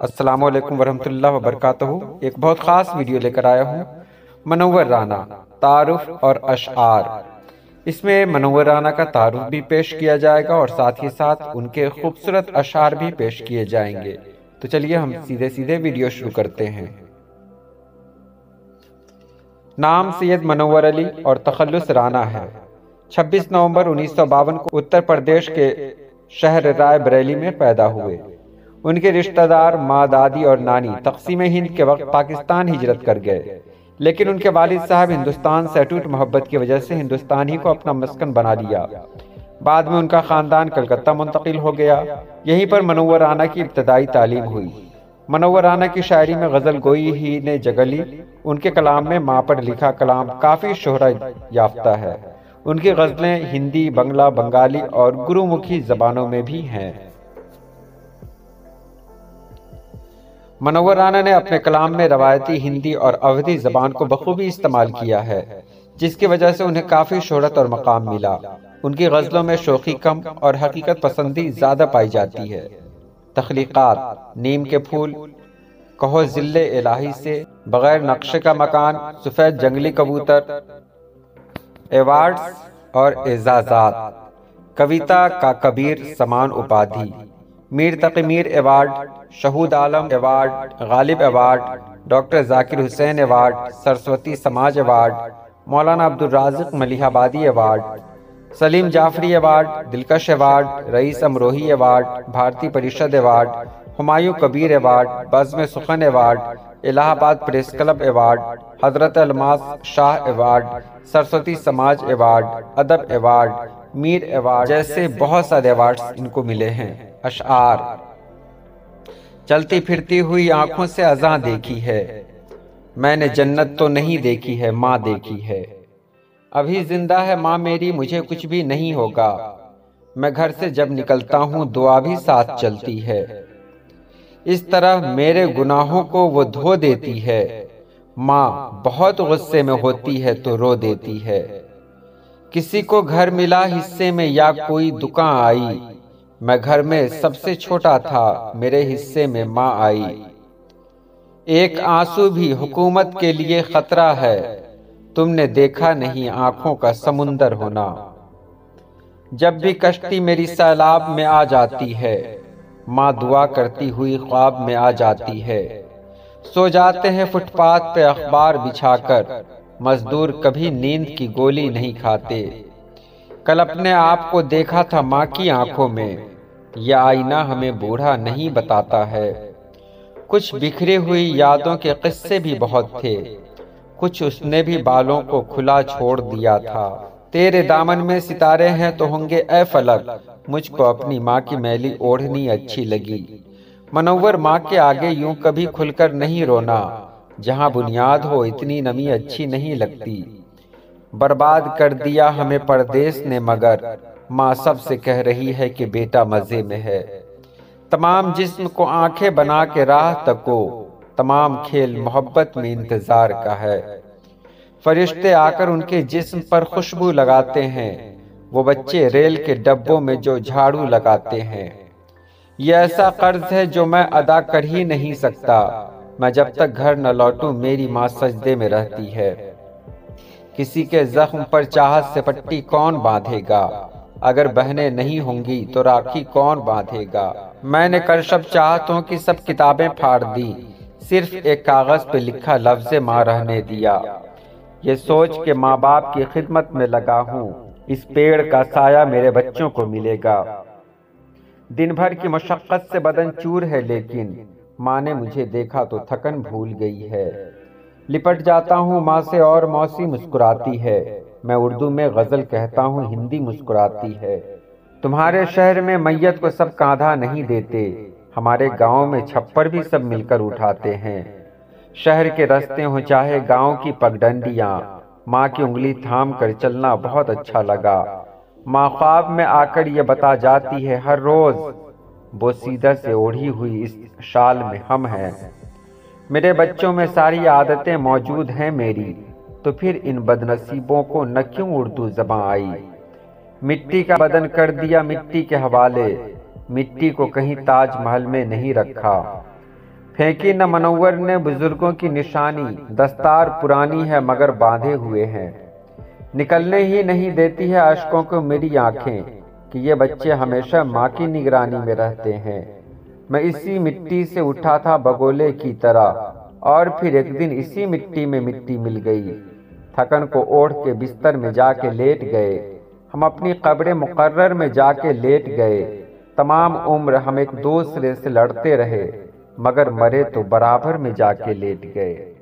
السلام علیکم ورحمۃ اللہ وبرکاتہ۔ ایک بہت خاص ویڈیو لے کر آیا ہوں، منور رانا تعارف اور اشعار۔ اس میں منور رانا کا تعارف بھی پیش کیا جائے گا اور ساتھ ہی ساتھ ان کے خوبصورت اشعار بھی پیش کیے جائیں گے۔ تو چلیے ہم سیدھے ویڈیو شروع کرتے ہیں۔ نام سید منور علی اور تخلص رانا ہے۔ 26 نومبر 1952 کو اتر پردیش کے شہر رائے بریلی میں پیدا ہوئے۔ ان کے رشتہ دار ماں، دادی اور نانی تقسیم ہند کے وقت پاکستان ہجرت کر گئے، لیکن ان کے والد صاحب ہندوستان سے اٹوٹ محبت کی وجہ سے ہندوستان ہی کو اپنا مسکن بنا لیا۔ بعد میں ان کا خاندان کلکتہ منتقل ہو گیا۔ یہیں پر منور رانا کی ابتدائی تعلیم ہوئی۔ منور رانا کی شاعری میں غزل گوئی ہی نے جگہ لی۔ ان کے کلام میں ماں پر لکھا کلام کافی شہرت یافتہ ہے۔ ان کی غزلیں ہندی، بنگلہ، بنگالی اور گرو مکھی زبانوں میں بھی ہیں۔ منور رانا نے اپنے کلام میں روایتی ہندی اور اودھی زبان کو بخوبی استعمال کیا ہے، جس کی وجہ سے انہیں کافی شہرت اور مقام ملا۔ ان کی غزلوں میں شوخی کم اور حقیقت پسندی زیادہ پائی جاتی ہے۔ تخلیقات: نیم کے پھول، کہو ذل الہی سے، بغیر نقشے کا مکان، سفید جنگلی کبوتر۔ ایوارڈز اور اعزازات: کویتا کا کبیر سمان اپادھی، میر تقی میر ایوارڈ، شہود عالم ایوارڈ، غالب ایوارڈ، ڈاکٹر ذاکر حسین ایوارڈ، سرسوتی سماج ایوارڈ، مولانا عبدالرازق ملیح آبادی ایوارڈ، سلیم جعفری ایوارڈ، دلکش ایوارڈ، رئیس امروہی ایوارڈ، بھارتی پریشد ایوارڈ، ہمایوں کبیر ایوارڈ، بزم سخن ایوارڈ، الہ آباد پریس کلب ایوارڈ، حضرت الماس شاہ ایوارڈ، سرسوتی سماج ایوارڈ، ادب ایوارڈ، میر ایوارڈ جیسے بہت سارے ایوارڈز ان کو ملے ہیں۔ اشعار: چلتی پھرتی ہوئی آنکھوں سے اذاں دیکھی ہے، میں نے جنت تو نہیں دیکھی ہے، ماں دیکھی ہے۔ ابھی زندہ ہے ماں میری، مجھے کچھ بھی نہیں ہوگا، میں گھر سے جب نکلتا ہوں دعا بھی ساتھ چلتی ہے۔ اس طرح میرے گناہوں کو وہ دھو دیتی ہے، ماں بہت غصے میں ہوتی ہے تو رو دیتی ہے۔ کسی کو گھر ملا حصے میں یا کوئی دکان آئی، میں گھر میں سب سے چھوٹا تھا، میرے حصے میں ماں آئی۔ ایک آنسو بھی حکومت کے لیے خطرہ ہے، تم نے دیکھا نہیں آنکھوں کا سمندر ہونا۔ جب بھی کشتی میری سیلاب میں آ جاتی ہے، ماں دعا کرتی ہوئی خواب میں آ جاتی ہے۔ سو جاتے ہیں فٹ پاتھ پہ اخبار بچھا کر، مزدور کبھی نیند کی گولی نہیں کھاتے۔ کل اپنے آپ کو دیکھا تھا ماں کی آنکھوں میں، یہ آئینہ ہمیں بوڑھا نہیں بتاتا ہے۔ کچھ بکھری ہوئی یادوں کے قصے بھی بہت تھے، کچھ اس نے بھی بالوں کو کھلا چھوڑ دیا تھا۔ تیرے دامن میں ستارے ہیں تو ہوں گے اے فلک، مجھ کو اپنی ماں کی میلی اوڑھنی اچھی لگی۔ منور ماں کے آگے یوں کبھی کھل کر نہیں رونا، جہاں بنیاد ہو اتنی نمی اچھی نہیں لگتی۔ برباد کر دیا ہمیں پردیس نے مگر، ماں سب سے کہہ رہی ہے کہ بیٹا مزے میں ہے۔ تمام جسم کو آنکھیں بنا کے راہ تکو، تمام کھیل محبت میں انتظار کا ہے۔ فرشتے آ کر ان کے جسم پر خوشبو لگاتے ہیں، وہ بچے ریل کے ڈبوں میں جو جھاڑو لگاتے ہیں۔ یہ ایسا قرض ہے جو میں ادا کر ہی نہیں سکتا، میں جب تک گھر نہ لوٹوں میری ماں سجدے میں رہتی ہے۔ کسی کے زخم پر چاہت سے پٹی کون باندھے گا، اگر بہنیں نہیں ہوں گی تو راکھی کون باندھے گا۔ میں نے کرشب چاہتوں کی سب کتابیں پھاڑ دی، صرف ایک کاغذ پہ لکھا لفظ ماں رہنے دیا۔ یہ سوچ کہ ماں باپ کی خدمت میں لگا ہوں، اس پیڑ کا سایہ میرے بچوں کو ملے گا۔ دن بھر کی مشقت سے بدن چور ہے لیکن، ماں نے مجھے دیکھا تو تھکن بھول گئی ہے۔ لپٹ جاتا ہوں ماں سے اور موسی مسکراتی ہے، میں اردو میں غزل کہتا ہوں ہندی مسکراتی ہے۔ تمہارے شہر میں میت کو سب کاندھا نہیں دیتے، ہمارے گاؤں میں چھپر بھی سب مل کر اٹھاتے ہیں۔ شہر کے رستے ہوں چاہے گاؤں کی پگڈنڈیاں، ماں کی انگلی تھام کر چلنا بہت اچھا لگا۔ ماں خواب میں آ کر یہ بتا جاتی ہے ہر روز، بوسیدہ سے اوڑھی ہوئی اس شال میں ہم ہیں۔ میرے بچوں میں ساری عادتیں موجود ہیں میری، تو پھر ان بد نصیبوں کو نہ کیوں اردو زباں آئی۔ مٹی کا بدن کر دیا مٹی کے حوالے، مٹی کو کہیں تاج محل میں نہیں رکھا۔ پھینکی نہ منور نے بزرگوں کی نشانی، دستار پرانی ہے مگر باندھے ہوئے ہیں۔ نکلنے ہی نہیں دیتی ہے اشکوں کو میری آنکھیں کہ یہ بچے ہمیشہ ماں کی نگرانی میں رہتے ہیں۔ میں اسی مٹی سے اٹھا تھا بگولے کی طرح، اور پھر ایک دن اسی مٹی میں مٹی مل گئی۔ تھکن کو اوڑھ کے بستر میں جا کے لیٹ گئے، ہم اپنی قبر مقرر میں جا کے لیٹ گئے۔ تمام عمر ہم ایک دوسرے سے لڑتے رہے، مگر مرے تو برابر میں جا کے لیٹ گئے۔